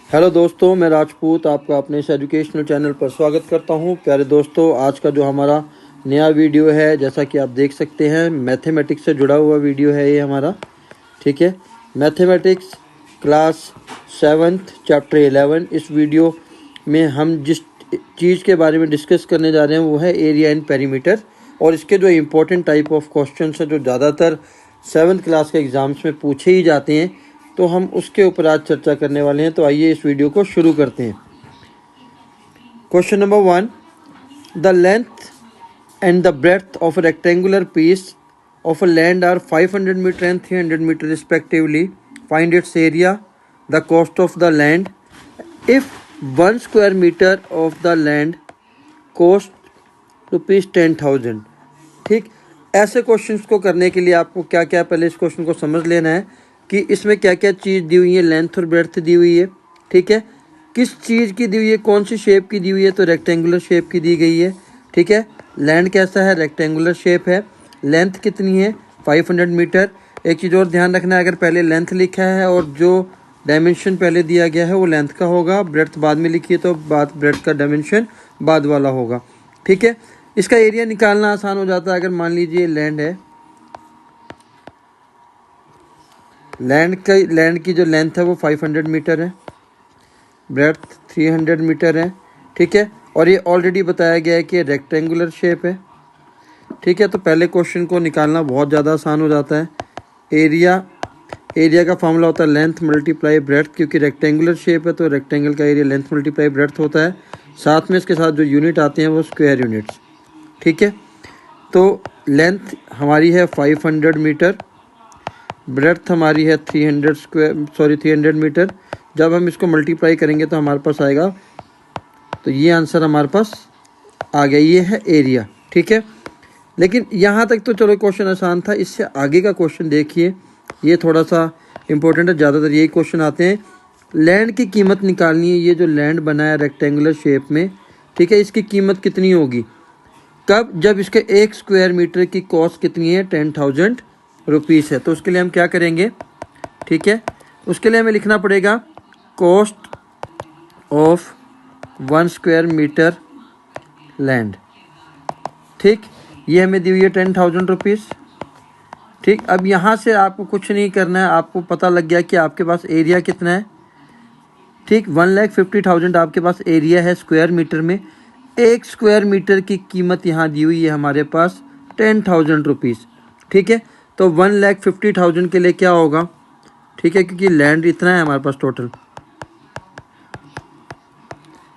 Hello दोस्तों, मैं राजपूत आपका अपने इस एजुकेशनल चैनल पर स्वागत करता हूं। प्यारे दोस्तों, आज का जो हमारा नया वीडियो है, जैसा कि आप देख सकते हैं, मैथमेटिक्स से जुड़ा हुआ वीडियो है ये हमारा। ठीक है, मैथमेटिक्स क्लास 7th चैप्टर 11। इस वीडियो में हम जिस चीज़ के बारे में डिस्कस करने जा रहे हैं वो है एरिया एंड पेरीमीटर, और इसके जो इम्पोर्टेंट टाइप ऑफ क्वेश्चन है जो ज़्यादातर 7th क्लास के एग्ज़ाम्स में पूछे ही जाते हैं, तो हम उसके ऊपर आज चर्चा करने वाले हैं। तो आइए इस वीडियो को शुरू करते हैं। Question number 1, the length and the breadth of a rectangular piece of a land are 500 metre and 300 metre respectively. Find its area, the cost of the land if 1 square metre of the land cost ₹10,000। ठीक, ऐसे questions को करने के लिए आपको क्या क्या पहले इस क्वेश्चन को समझ लेना है कि इसमें क्या क्या चीज़ दी हुई है। लेंथ और ब्रेड्थ दी हुई है, ठीक है, किस चीज़ की दी हुई है, कौन सी शेप की दी हुई है, तो रेक्टेंगुलर शेप की दी गई है। ठीक है, लैंड कैसा है, रेक्टेंगुलर शेप है। लेंथ कितनी है, 500 मीटर। एक चीज़ और ध्यान रखना है, अगर पहले लेंथ लिखा है और जो डायमेंशन पहले दिया गया है वो लेंथ का होगा, ब्रेड्थ बाद में लिखी है तो ब्रेड्थ का डायमेंशन बाद वाला होगा। ठीक है, इसका एरिया निकालना आसान हो जाता है। अगर मान लीजिए लैंड है, लैंड की जो लेंथ है वो 500 मीटर है, ब्रेड्थ 300 मीटर है। ठीक है, और ये ऑलरेडी बताया गया है कि रेक्टेंगुलर शेप है। ठीक है, तो पहले क्वेश्चन को निकालना बहुत ज़्यादा आसान हो जाता है। एरिया का फॉर्मूला होता है लेंथ मल्टीप्लाई ब्रेड्थ, क्योंकि रेक्टेंगुलर शेप है तो रेक्टेंगल का एरिया लेंथ मल्टीप्लाई ब्रेड्थ होता है। साथ में इसके साथ जो यूनिट आते हैं वो स्क्वायर यूनिट्स। ठीक है, तो लेंथ हमारी है 500 मीटर, ब्रेड्थ हमारी है 300 मीटर। जब हम इसको मल्टीप्लाई करेंगे तो हमारे पास आएगा, तो ये आंसर हमारे पास आ गया, ये है एरिया। ठीक है, लेकिन यहाँ तक तो चलो क्वेश्चन आसान था। इससे आगे का क्वेश्चन देखिए, ये थोड़ा सा इम्पोर्टेंट है, ज़्यादातर यही क्वेश्चन आते हैं। लैंड की कीमत निकालनी है। ये जो लैंड बना है रेक्टेंगुलर शेप में, ठीक है, इसकी कीमत कितनी होगी, कब, जब इसके 1 स्क्वायर मीटर की कॉस्ट कितनी है, 10,000 रुपीज़ है। तो उसके लिए हम क्या करेंगे, ठीक है, उसके लिए हमें लिखना पड़ेगा cost of 1 square metre land. ठीक, ये हमें दी हुई है 10,000 रुपीज़। ठीक, अब यहाँ से आपको कुछ नहीं करना है, आपको पता लग गया कि आपके पास एरिया कितना है। ठीक, 1,50,000 आपके पास एरिया है स्क्वायर मीटर में। 1 स्क्वायर मीटर की कीमत यहाँ दी हुई है हमारे पास 10,000 रुपीज़। ठीक है, तो 1,50,000 के लिए क्या होगा, ठीक है, क्योंकि लैंड इतना है हमारे पास टोटल।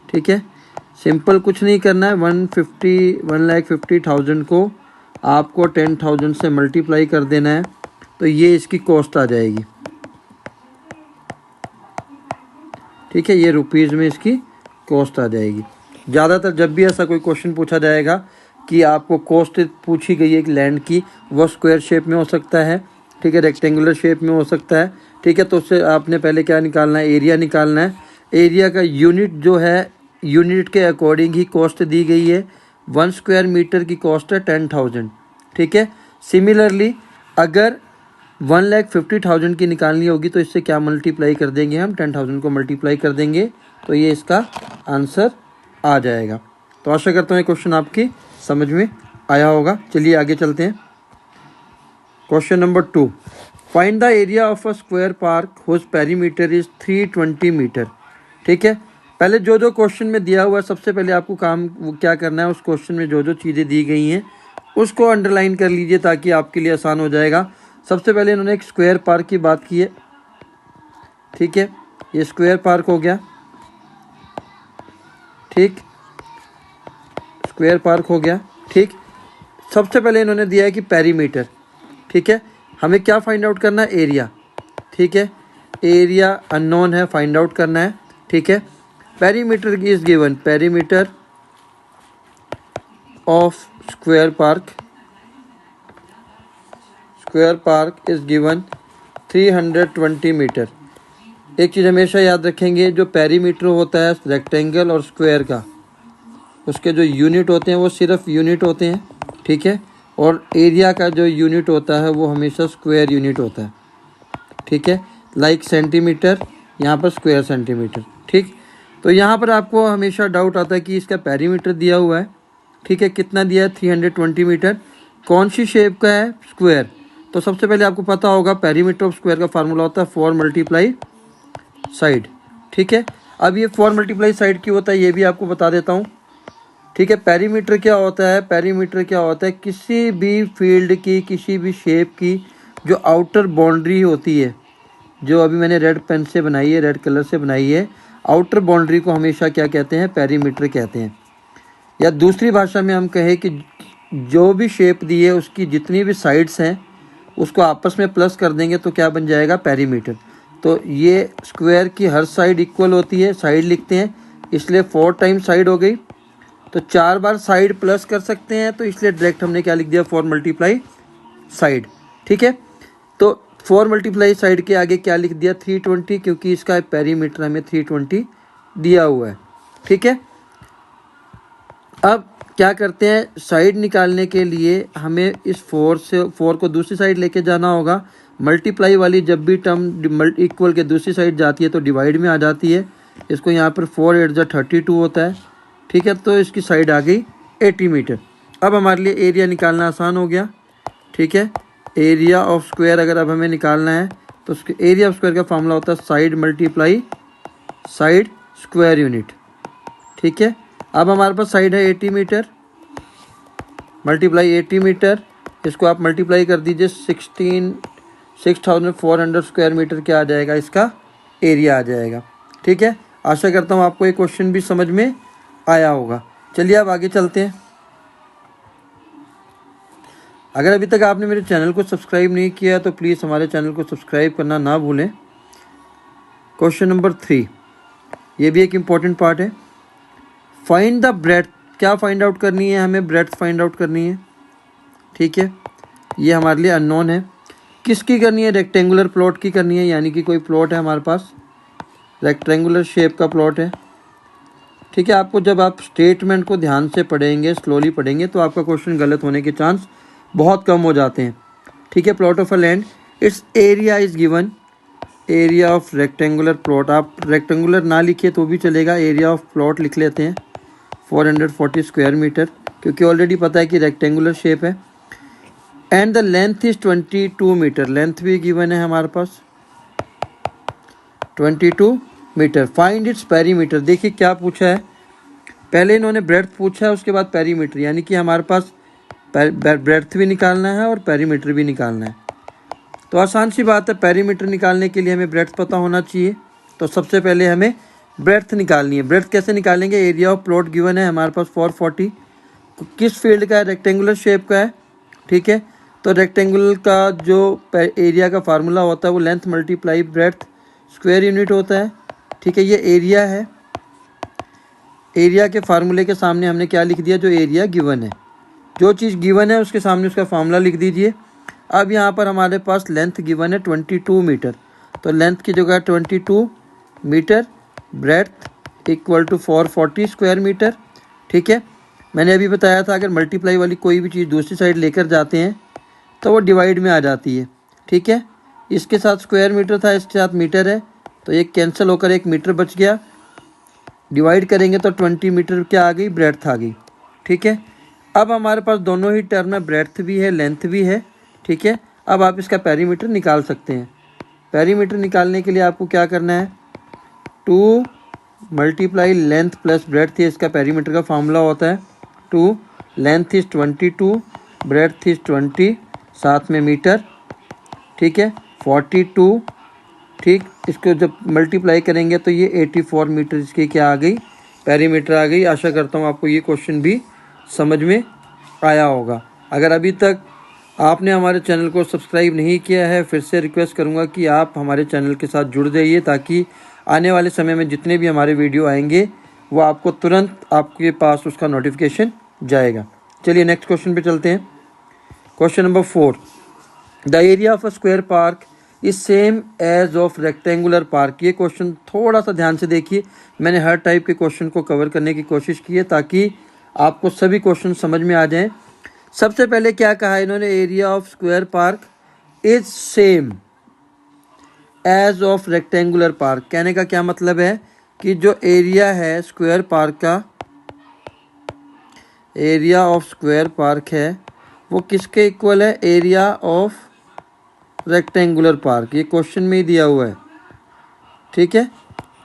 ठीक है, सिंपल कुछ नहीं करना है, 1,50,000 को आपको 10,000 से मल्टीप्लाई कर देना है, तो ये इसकी कॉस्ट आ जाएगी। ठीक है, ये रुपीज़ में इसकी कॉस्ट आ जाएगी। ज़्यादातर जब भी ऐसा कोई क्वेश्चन पूछा जाएगा कि आपको कॉस्ट पूछी गई है लैंड की, वो स्क्वायर शेप में हो सकता है, ठीक है, रेक्टेंगुलर शेप में हो सकता है। ठीक है, तो उससे आपने पहले क्या निकालना है, एरिया निकालना है। एरिया का यूनिट जो है, यूनिट के अकॉर्डिंग ही कॉस्ट दी गई है। 1 स्क्वायर मीटर की कॉस्ट है 10,000। ठीक है, सिमिलरली अगर 1,50,000 की निकालनी होगी तो इससे क्या मल्टीप्लाई कर देंगे हम, 10,000 को मल्टीप्लाई कर देंगे, तो ये इसका आंसर आ जाएगा। तो आशा करता हूँ ये क्वेश्चन आपकी समझ में आया होगा। चलिए आगे चलते हैं। Question number 2, find the area of a square park whose perimeter is 320 metre. ठीक है, पहले जो जो क्वेश्चन में दिया हुआ है, सबसे पहले आपको काम क्या करना है, उस क्वेश्चन में जो जो चीज़ें दी गई हैं उसको अंडरलाइन कर लीजिए ताकि आपके लिए आसान हो जाएगा। सबसे पहले इन्होंने एक स्क्वायर पार्क की बात की है। ठीक है, ये स्क्वायर पार्क हो गया। ठीक, स्क्वायर पार्क हो गया। ठीक, सबसे पहले इन्होंने दिया है कि पेरीमीटर। ठीक है, हमें क्या फाइंड आउट करना है, एरिया। ठीक है, एरिया अननोन है, फाइंड आउट करना है। ठीक है, perimeter is given, perimeter of square park is given 320 metre. एक चीज़ हमेशा याद रखेंगे, जो पेरीमीटर होता है रेक्टेंगल और स्क्वायर का, उसके जो यूनिट होते हैं वो सिर्फ यूनिट होते हैं। ठीक है, और एरिया का जो यूनिट होता है वो हमेशा स्क्वायर यूनिट होता है। ठीक है, लाइक सेंटीमीटर, यहाँ पर स्क्वायर सेंटीमीटर। ठीक, तो यहाँ पर आपको हमेशा डाउट आता है कि इसका पेरीमीटर दिया हुआ है, ठीक है, कितना दिया है 320 मीटर, कौन सी शेप का है, स्क्वायर। तो सबसे पहले आपको पता होगा पेरीमीटर ऑफ स्क्वायर का फार्मूला होता है 4 मल्टीप्लाई साइड। ठीक है, अब ये 4 मल्टीप्लाई साइड क्यों होता है ये भी आपको बता देता हूँ। ठीक है, पेरीमीटर क्या होता है, पेरीमीटर क्या होता है, किसी भी फील्ड की, किसी भी शेप की जो आउटर बाउंड्री होती है, जो अभी मैंने रेड पेन से बनाई है, रेड कलर से बनाई है, आउटर बाउंड्री को हमेशा क्या कहते हैं, पेरीमीटर कहते हैं। या दूसरी भाषा में हम कहें कि जो भी शेप दी है उसकी जितनी भी साइड्स हैं उसको आपस में प्लस कर देंगे तो क्या बन जाएगा, पेरीमीटर। तो ये स्क्वायर की हर साइड इक्वल होती है, साइड लिखते हैं, इसलिए 4 टाइम साइड हो गई, तो 4 बार साइड प्लस कर सकते हैं, तो इसलिए डायरेक्ट हमने क्या लिख दिया, 4 मल्टीप्लाई साइड। ठीक है, तो 4 मल्टीप्लाई साइड के आगे क्या लिख दिया, 320, क्योंकि इसका पेरीमीटर हमें 320 दिया हुआ है। ठीक है, अब क्या करते हैं, साइड निकालने के लिए हमें इस 4 को दूसरी साइड लेके जाना होगा। मल्टीप्लाई वाली जब भी टर्म इक्वल के दूसरी साइड जाती है तो डिवाइड में आ जाती है। इसको यहाँ पर 4 8 जा 32 होता है। ठीक है, तो इसकी साइड आ गई 80 मीटर। अब हमारे लिए एरिया निकालना आसान हो गया। ठीक है, एरिया ऑफ स्क्वायर अगर अब हमें निकालना है तो उसके एरिया ऑफ स्क्वायर का फॉर्मूला होता है side multiply side square unit. ठीक है, अब हमारे पास साइड है 80 मीटर मल्टीप्लाई 80 मीटर, इसको आप मल्टीप्लाई कर दीजिए 6400 स्क्वायर मीटर, क्या आ जाएगा, इसका एरिया आ जाएगा। ठीक है, आशा करता हूँ आपको ये क्वेश्चन भी समझ में आया होगा। चलिए अब आगे चलते हैं। अगर अभी तक आपने मेरे चैनल को सब्सक्राइब नहीं किया है तो प्लीज़ हमारे चैनल को सब्सक्राइब करना ना भूलें। क्वेश्चन नंबर 3, ये भी एक इम्पॉर्टेंट पार्ट है। फाइंड द ब्रेड्थ, क्या फाइंड आउट करनी है, हमें ब्रेड्थ फाइंड आउट करनी है। ठीक है, ये हमारे लिए अननोन है। किसकी करनी है, रेक्टेंगुलर प्लॉट की करनी है, यानी कि कोई प्लॉट है हमारे पास, रेक्टेंगुलर शेप का प्लॉट है। ठीक है, आपको जब आप स्टेटमेंट को ध्यान से पढ़ेंगे, स्लोली पढ़ेंगे, तो आपका क्वेश्चन गलत होने के चांस बहुत कम हो जाते हैं। ठीक है, plot of a land, it's area is given, area of rectangular plot, आप रेक्टेंगुलर ना लिखिए तो भी चलेगा, एरिया ऑफ प्लॉट लिख लेते हैं 440 स्क्वायर मीटर, क्योंकि ऑलरेडी पता है कि रेक्टेंगुलर शेप है। And the length is 22 metre, length भी गिवन है हमारे पास 22 मीटर। फाइंड इट्स पेरीमीटर, देखिए क्या पूछा है, पहले इन्होंने ब्रेड्थ पूछा है, उसके बाद पेरीमीटर, यानी कि हमारे पास ब्रेड्थ भी निकालना है और पेरीमीटर भी निकालना है। तो आसान सी बात है, पेरीमीटर निकालने के लिए हमें ब्रेड्थ पता होना चाहिए। तो सबसे पहले हमें ब्रेड्थ निकालनी है। ब्रेड्थ कैसे निकालेंगे, एरिया ऑफ प्लॉट गिवन है हमारे पास 440, किस फील्ड का है, रेक्टेंगुलर शेप का है। ठीक है, तो रेक्टेंगुलर का जो एरिया का फार्मूला होता है वो length multiply breadth square unit होता है। ठीक है, ये एरिया है, एरिया के फार्मूले के सामने हमने क्या लिख दिया, जो एरिया गिवन है, जो चीज़ गिवन है उसके सामने उसका फार्मूला लिख दीजिए। अब यहाँ पर हमारे पास लेंथ गिवन है 22 मीटर, तो लेंथ की जगह 22 metre, breadth equal to 440 square metre. ठीक है, मैंने अभी बताया था अगर मल्टीप्लाई वाली कोई भी चीज़ दूसरी साइड लेकर जाते हैं तो वो डिवाइड में आ जाती है। ठीक है, इसके साथ स्क्वायर मीटर था, इसके साथ मीटर है, तो ये कैंसिल होकर 1 मीटर बच गया, डिवाइड करेंगे तो 20 मीटर क्या आ गई, ब्रेड्थ आ गई। ठीक है, अब हमारे पास दोनों ही टर्म में ब्रेड्थ भी है, लेंथ भी है। ठीक है, अब आप इसका पेरीमीटर निकाल सकते हैं। पेरीमीटर निकालने के लिए आपको क्या करना है, 2 मल्टीप्लाई लेंथ प्लस ब्रेड्थ, इसका पेरीमीटर का फार्मूला होता है 2, लेंथ इज 22, ब्रेड्थ इज 20, साथ में मीटर। ठीक है, 42। ठीक, इसको जब मल्टीप्लाई करेंगे तो ये 84 मीटर इसकी क्या आ गई, पेरीमीटर आ गई। आशा करता हूँ आपको ये क्वेश्चन भी समझ में आया होगा। अगर अभी तक आपने हमारे चैनल को सब्सक्राइब नहीं किया है, फिर से रिक्वेस्ट करूंगा कि आप हमारे चैनल के साथ जुड़ जाइए, ताकि आने वाले समय में जितने भी हमारे वीडियो आएंगे वो आपको तुरंत आपके पास उसका नोटिफिकेशन जाएगा। चलिए नेक्स्ट क्वेश्चन पे चलते हैं। Question number 4, the area of a square park is same as of rectangular park. ये क्वेश्चन थोड़ा सा ध्यान से देखिए, मैंने हर टाइप के क्वेश्चन को कवर करने की कोशिश की है ताकि आपको सभी क्वेश्चन समझ में आ जाएं। सबसे पहले क्या कहा इन्होंने, area of square park is same, as of rectangular park. कहने का क्या मतलब है कि जो एरिया है स्क्वायर पार्क का, एरिया ऑफ स्क्वायर पार्क है वो किसके इक्वल है? Area of rectangular park. ये क्वेश्चन में ही दिया हुआ है, ठीक है,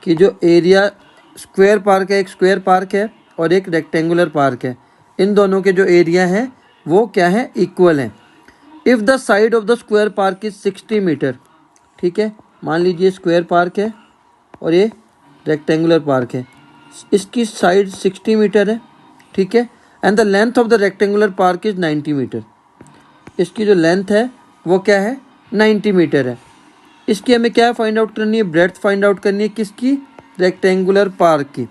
कि जो एरिया स्क्वायर पार्क है, एक स्क्वायर पार्क है और एक रेक्टेंगुलर पार्क है, इन दोनों के जो एरिया हैं वो क्या है? इक्वल हैं। If the side of the square park is 60 metre, ठीक है, मान लीजिए स्क्वायर पार्क है और ये रेक्टेंगुलर पार्क है, इसकी साइड 60 मीटर है, ठीक है, and the length of the rectangular park is 90 metre. इसकी जो लेंथ है वो क्या है? 90 मीटर है। इसकी हमें क्या फाइंड आउट करनी है? ब्रेड्थ फाइंड आउट करनी है, किसकी? रेक्टेंगुलर पार्क की।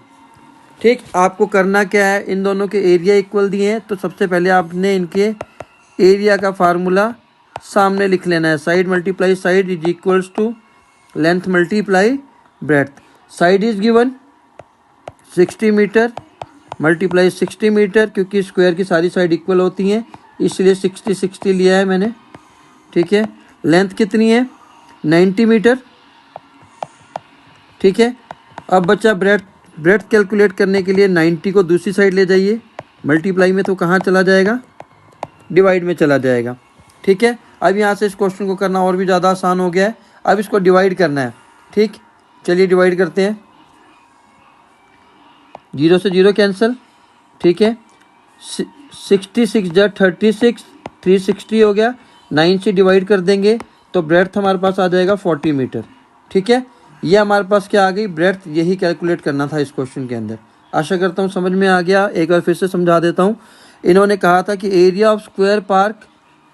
ठीक, आपको करना क्या है? इन दोनों के एरिया इक्वल दिए हैं तो सबसे पहले आपने इनके एरिया का फार्मूला सामने लिख लेना है। Side multiply side is equals to length multiply breadth. Side is given 60 metre multiply 60 metre, क्योंकि स्क्वायर की सारी साइड इक्वल होती हैं इसलिए 60 लिया है मैंने, ठीक है। लेंथ कितनी है? 90 मीटर, ठीक है। अब बच्चा ब्रेड्थ कैलकुलेट करने के लिए 90 को दूसरी साइड ले जाइए, मल्टीप्लाई में तो कहाँ चला जाएगा? डिवाइड में चला जाएगा, ठीक है। अब यहाँ से इस क्वेश्चन को करना और भी ज़्यादा आसान हो गया है। अब इसको डिवाइड करना है, ठीक। चलिए डिवाइड करते हैं। 0 से 0 कैंसिल, ठीक है। 66 जा 36, 360 हो गया। 9 से डिवाइड कर देंगे तो ब्रेड्थ हमारे पास आ जाएगा 40 मीटर, ठीक है। ये हमारे पास क्या आ गई? ब्रेड्थ। यही कैलकुलेट करना था इस क्वेश्चन के अंदर। आशा करता हूँ समझ में आ गया। एक बार फिर से समझा देता हूँ। इन्होंने कहा था कि एरिया ऑफ स्क्वायर पार्क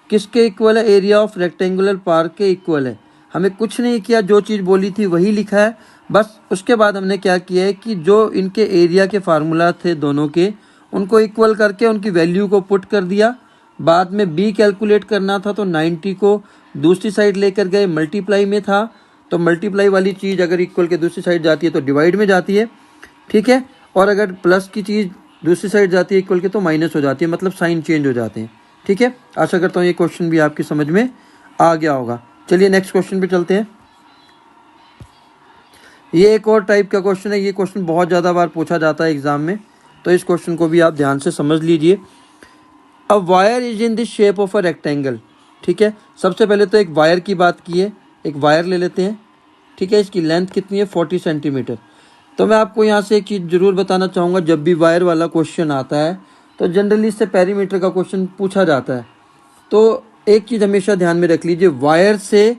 किसके इक्वल है? एरिया ऑफ रेक्टेंगुलर पार्क के इक्वल है। हमें कुछ नहीं किया, जो चीज़ बोली थी वही लिखा है बस। उसके बाद हमने क्या किया है कि जो इनके एरिया के फार्मूला थे दोनों के, उनको इक्वल करके उनकी वैल्यू को पुट कर दिया। बाद में बी कैलकुलेट करना था तो 90 को दूसरी साइड लेकर गए, मल्टीप्लाई में था तो मल्टीप्लाई वाली चीज़ अगर इक्वल के दूसरी साइड जाती है तो डिवाइड में जाती है, ठीक है। और अगर प्लस की चीज़ दूसरी साइड जाती है इक्वल के तो माइनस हो जाती है, मतलब साइन चेंज हो जाते हैं, ठीक है। आशा करता हूँ ये क्वेश्चन भी आपकी समझ में आ गया होगा। चलिए नेक्स्ट क्वेश्चन पे चलते हैं। ये एक और टाइप का क्वेश्चन है। ये क्वेश्चन बहुत ज़्यादा बार पूछा जाता है एग्जाम में, तो इस क्वेश्चन को भी आप ध्यान से समझ लीजिए। अ wire is in the shape of a rectangle, ठीक है। सबसे पहले तो एक वायर की बात की है, एक वायर ले लेते हैं, ठीक है। इसकी लेंथ कितनी है? 40 सेंटीमीटर। तो मैं आपको यहाँ से एक चीज़ ज़रूर बताना चाहूँगा, जब भी वायर वाला क्वेश्चन आता है तो जनरली इससे पेरीमीटर का क्वेश्चन पूछा जाता है। तो एक चीज़ हमेशा ध्यान में रख लीजिए, वायर से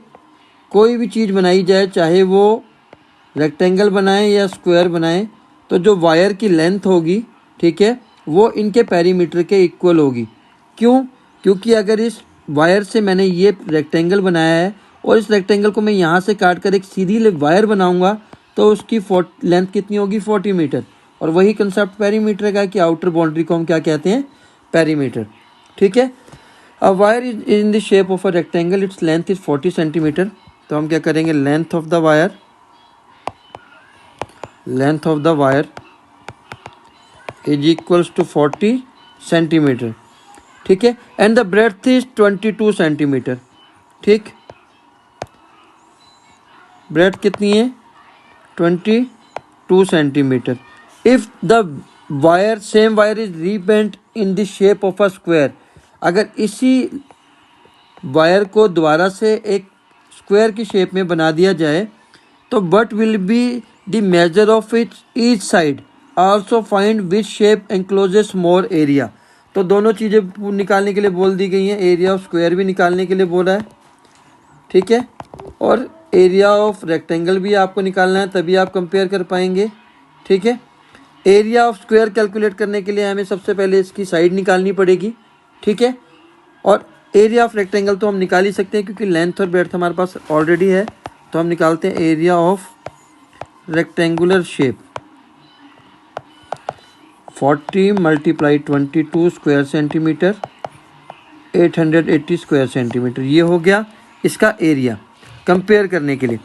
कोई भी चीज़ बनाई जाए, चाहे वो रेक्टेंगल बनाएं या स्क्वायर बनाएं, तो जो वायर की लेंथ होगी, ठीक है, वो इनके पेरीमीटर के इक्वल होगी। क्यों? क्योंकि अगर इस वायर से मैंने ये रेक्टेंगल बनाया है और इस रेक्टेंगल को मैं यहाँ से काट कर एक सीधी वायर बनाऊंगा तो उसकी लेंथ कितनी होगी? 40 मीटर। और वही कंसेप्ट पेरीमीटर का कि आउटर बाउंड्री को हम क्या कहते हैं? पेरीमीटर, ठीक है। A wire is in the shape of a rectangle, its length is 40 centimetre. तो हम क्या करेंगे? Length of the wire is equals to 40 centimetre, ठीक है। And the breadth is 22 centimetre, ठीक। ब्रेड्थ कितनी है? 22 centimetre. If the wire, same wire is rebent in the shape of a square, अगर इसी वायर को दोबारा से एक स्क्वायर की शेप में बना दिया जाए तो what will be the measure of its each side, also find which shape encloses more area. तो दोनों चीज़ें निकालने के लिए बोल दी गई हैं। एरिया ऑफ स्क्वायर भी निकालने के लिए बोला है, ठीक है, और एरिया ऑफ रेक्टेंगल भी आपको निकालना है, तभी आप कंपेयर कर पाएंगे, ठीक है। एरिया ऑफ स्क्वायर कैलकुलेट करने के लिए हमें सबसे पहले इसकी साइड निकालनी पड़ेगी, ठीक है। और एरिया ऑफ रेक्टेंगल तो हम निकाल ही सकते हैं क्योंकि लेंथ और ब्रेड्थ हमारे पास ऑलरेडी है। तो हम निकालते हैं area of rectangular shape, 40 multiply 22 square centimetre, 880 square centimetre. ये हो गया इसका एरिया कंपेयर करने के लिए।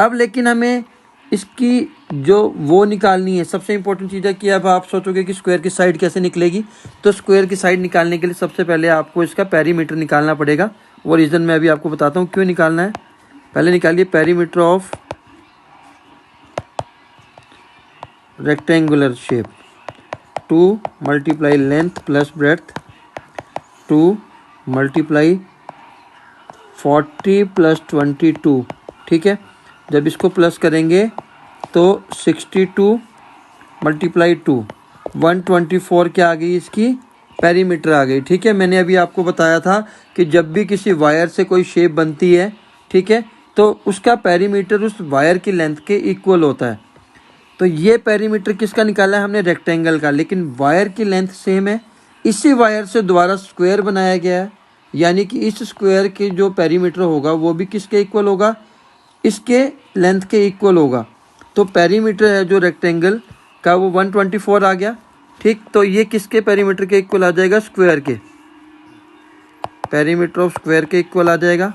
अब लेकिन हमें इसकी जो वो निकालनी है, सबसे इंपॉर्टेंट चीज़ है कि अब आप सोचोगे कि स्क्वायर की साइड कैसे निकलेगी। तो स्क्वायर की साइड निकालने के लिए सबसे पहले आपको इसका पेरीमीटर निकालना पड़ेगा। वो रीज़न मैं अभी आपको बताता हूँ क्यों निकालना है। पहले निकालिए perimeter of rectangular shape, 2 multiply length plus breadth, 2 multiply 40 plus 22, ठीक है। जब इसको प्लस करेंगे तो 62 मल्टीप्लाई 2, 124 क्या आ गई, इसकी पेरीमीटर आ गई, ठीक है। मैंने अभी आपको बताया था कि जब भी किसी वायर से कोई शेप बनती है, ठीक है, तो उसका पेरीमीटर उस वायर की लेंथ के इक्वल होता है। तो ये पेरीमीटर किसका निकाला है हमने, रेक्टेंगल का, लेकिन वायर की लेंथ सेम है। इसी वायर से दोबारा स्क्वायर बनाया गया है, यानी कि इस स्क्वायर के जो पेरीमीटर होगा वो भी किसके इक्वल होगा, इसके लेंथ के इक्वल होगा। तो पेरीमीटर है जो रेक्टेंगल का वो 124 आ गया, ठीक। तो ये किसके पेरीमीटर के इक्वल आ जाएगा, स्क्वायर के, पेरीमीटर ऑफ स्क्वायर के इक्वल आ जाएगा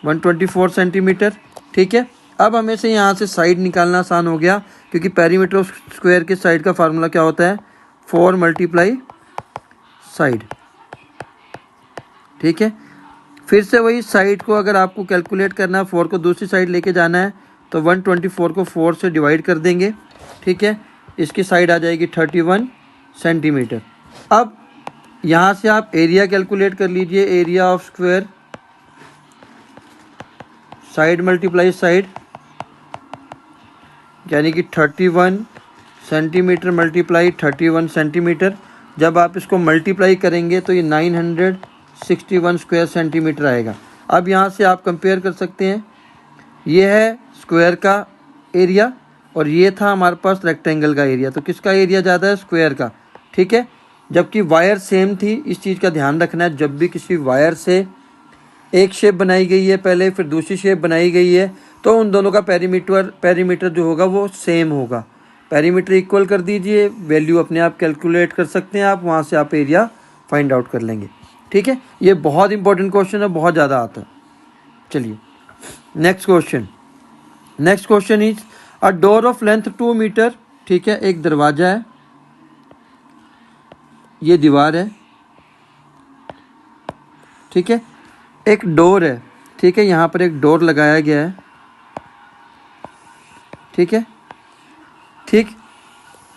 124 सेंटीमीटर, ठीक है। अब हमें से यहाँ से साइड निकालना आसान हो गया, क्योंकि पेरीमीटर ऑफ स्क्वायर के साइड का फार्मूला क्या होता है, 4 मल्टीप्लाई साइड, ठीक है। फिर से वही साइड को अगर आपको कैलकुलेट करना है, 4 को दूसरी साइड लेके जाना है, तो 124 को 4 से डिवाइड कर देंगे, ठीक है। इसकी साइड आ जाएगी 31 सेंटीमीटर। अब यहाँ से आप एरिया कैलकुलेट कर लीजिए, area of square, side multiply side, यानी कि 31 सेंटीमीटर मल्टीप्लाई 31 सेंटीमीटर। जब आप इसको मल्टीप्लाई करेंगे तो ये 961 स्क्वायर सेंटीमीटर आएगा। अब यहाँ से आप कंपेयर कर सकते हैं, ये है स्क्वायर का एरिया और ये था हमारे पास रेक्टेंगल का एरिया, तो किसका एरिया ज़्यादा है, स्क्वायर का, ठीक है। जबकि वायर सेम थी, इस चीज़ का ध्यान रखना है, जब भी किसी वायर से एक शेप बनाई गई है पहले, फिर दूसरी शेप बनाई गई है, तो उन दोनों का पेरीमीटर जो होगा वो सेम होगा। पेरीमीटर इक्वल कर दीजिए, वैल्यू अपने आप कैलकुलेट कर सकते हैं आप, वहाँ से आप एरिया फाइंड आउट कर लेंगे, ठीक है। ये बहुत इंपॉर्टेंट क्वेश्चन है, बहुत ज़्यादा आता है। चलिए next question is a door of length 2 metre, ठीक है। एक दरवाजा है, ये दीवार है, ठीक है। एक डोर है, ठीक है, यहाँ पर एक डोर लगाया गया है, ठीक है, ठीक।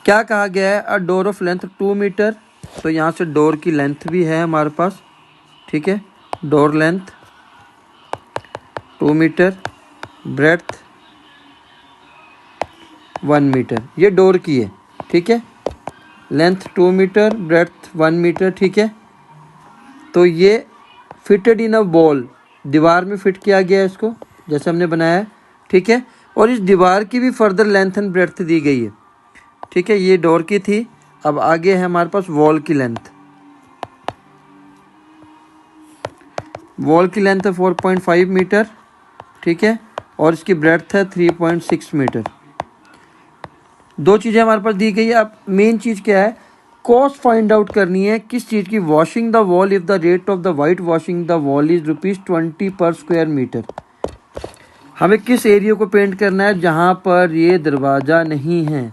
क्या कहा गया है, a door of length 2 metre, तो यहाँ से डोर की लेंथ भी है हमारे पास, ठीक है। Door length 2 metre, breadth 1 metre, ये डोर की है, ठीक है। लेंथ 2 मीटर, ब्रेड्थ 1 मीटर, ठीक है। तो ये फिटेड इन अ वॉल, दीवार में फिट किया गया है इसको, जैसे हमने बनाया है, ठीक है। और इस दीवार की भी फर्दर लेंथ एंड ब्रेड्थ दी गई है, ठीक है। ये डोर की थी, अब आगे है हमारे पास वॉल की लेंथ। वॉल की लेंथ है 4.5 मीटर, ठीक है, और इसकी ब्रेड्थ है 3.6 मीटर। दो चीज़ें हमारे पास दी गई है। अब मेन चीज़ क्या है, कॉस्ट फाइंड आउट करनी है किस चीज़ की, washing the wall if the rate of the white washing the wall is ₹20 पर स्क्वायर मीटर। हमें किस एरिया को पेंट करना है जहाँ पर ये दरवाज़ा नहीं है,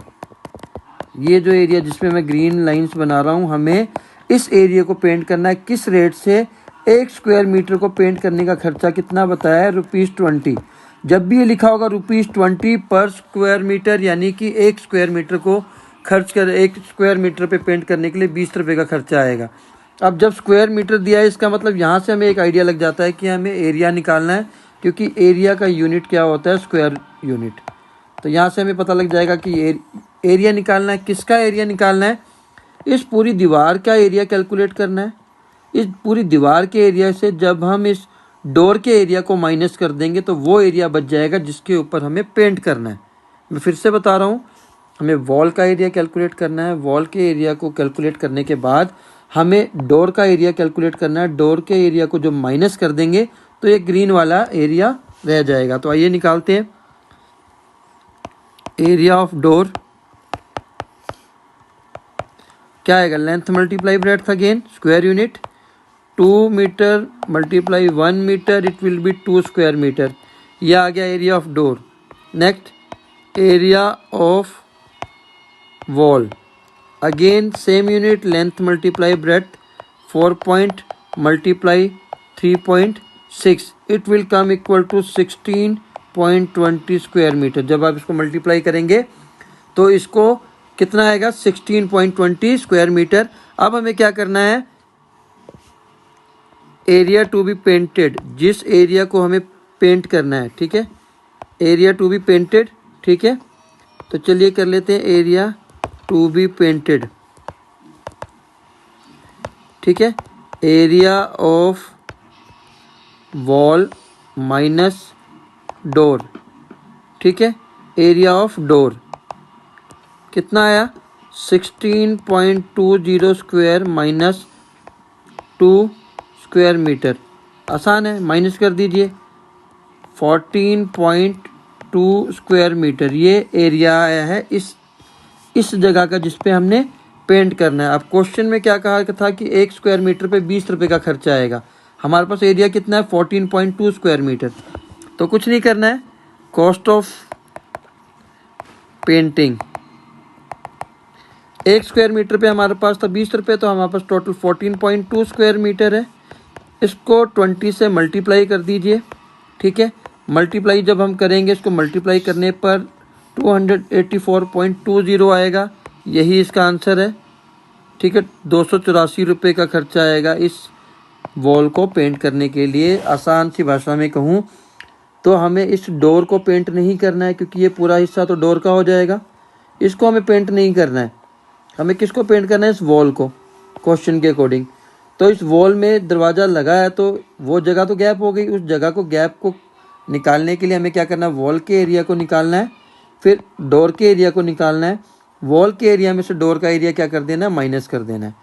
ये जो एरिया जिसमें मैं ग्रीन लाइंस बना रहा हूँ, हमें इस एरिया को पेंट करना है। किस रेट से, 1 स्क्वायर मीटर को पेंट करने का खर्चा कितना बताया है, ₹20। जब भी ये लिखा होगा ₹20 पर स्क्वायर मीटर, यानी कि 1 स्क्वायर मीटर को खर्च कर 1 स्क्वायर मीटर पे पेंट करने के लिए ₹20 का खर्चा आएगा। अब जब स्क्वायर मीटर दिया है, इसका मतलब यहाँ से हमें एक आइडिया लग जाता है कि हमें एरिया निकालना है, क्योंकि एरिया का यूनिट क्या होता है, स्क्वायर यूनिट। तो यहाँ से हमें पता लग जाएगा कि एरिया निकालना है। किसका एरिया निकालना है, इस पूरी दीवार का एरिया कैलकुलेट करना है। इस पूरी दीवार के एरिया से जब हम इस डोर के एरिया को माइनस कर देंगे तो वो एरिया बच जाएगा जिसके ऊपर हमें पेंट करना है। मैं फिर से बता रहा हूँ, हमें वॉल का एरिया कैलकुलेट करना है। वॉल के एरिया को कैलकुलेट करने के बाद हमें डोर का एरिया कैलकुलेट करना है। डोर के एरिया को जो माइनस कर देंगे तो ये ग्रीन वाला एरिया रह जाएगा। तो आइए निकालते हैं। एरिया ऑफ डोर क्या आएगा, length multiply breadth, again square unit, 2 metre multiply 1 metre, it will be 2 square metre. यह आ गया area of door. Next area of wall, again same unit, length multiply breadth, 4 point multiply 3.6, 6, it will come equal to 16.20 square metre. जब आप इसको multiply करेंगे तो इसको कितना आएगा, 16.20 स्क्वायर मीटर। अब हमें क्या करना है, एरिया टू बी पेंटेड, जिस एरिया को हमें पेंट करना है, ठीक है, एरिया टू बी पेंटेड, ठीक है। तो चलिए कर लेते हैं एरिया टू बी पेंटेड, ठीक है। Area of wall minus door, ठीक है, एरिया ऑफ डोर कितना आया, 16.20 स्क्वायर माइनस 2 स्क्वायर मीटर। आसान है, माइनस कर दीजिए, 14.2 स्क्वायर मीटर। ये एरिया आया है इस जगह का जिस पे हमने पेंट करना है। अब क्वेश्चन में क्या कहा था कि 1 स्क्वायर मीटर पे 20 रुपये का खर्चा आएगा। हमारे पास एरिया कितना है, 14.2 स्क्वायर मीटर। तो कुछ नहीं करना है, cost of painting 1 square metre पे हमारे पास था 20 रुपये, तो हमारे पास टोटल 14.2 स्क्वायर मीटर है। इसको 20 से मल्टीप्लाई कर दीजिए, ठीक है। मल्टीप्लाई जब हम करेंगे, इसको मल्टीप्लाई करने पर 284.20 आएगा, यही इसका आंसर है, ठीक है। 284 रुपये का खर्चा आएगा इस वॉल को पेंट करने के लिए। आसान सी भाषा में कहूँ तो हमें इस डोर को पेंट नहीं करना है, क्योंकि ये पूरा हिस्सा तो डोर का हो जाएगा। इसको हमें पेंट नहीं करना है, हमें किसको पेंट करना है, इस वॉल को, क्वेश्चन के अकॉर्डिंग। तो इस वॉल में दरवाज़ा लगा है तो वो जगह तो गैप हो गई, उस जगह को गैप को निकालने के लिए हमें क्या करना है, वॉल के एरिया को निकालना है, फिर डोर के एरिया को निकालना है। वॉल के एरिया में से डोर का एरिया क्या कर देना है, माइनस कर देना है।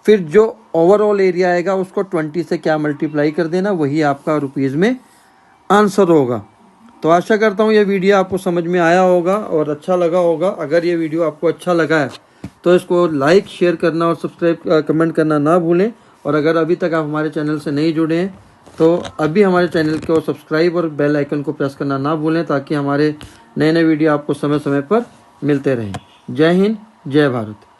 फिर जो ओवरऑल एरिया आएगा उसको 20 से क्या मल्टीप्लाई कर देना, वही आपका रुपीज़ में आंसर होगा। तो आशा करता हूँ ये वीडियो आपको समझ में आया होगा और अच्छा लगा होगा। अगर ये वीडियो आपको अच्छा लगा है तो इसको लाइक, शेयर करना और सब्सक्राइब कमेंट करना ना भूलें। और अगर अभी तक आप हमारे चैनल से नहीं जुड़े हैं तो अभी हमारे चैनल को सब्सक्राइब और बेल आइकन को प्रेस करना ना भूलें, ताकि हमारे नए नए वीडियो आपको समय समय पर मिलते रहें। जय हिंद, जय भारत।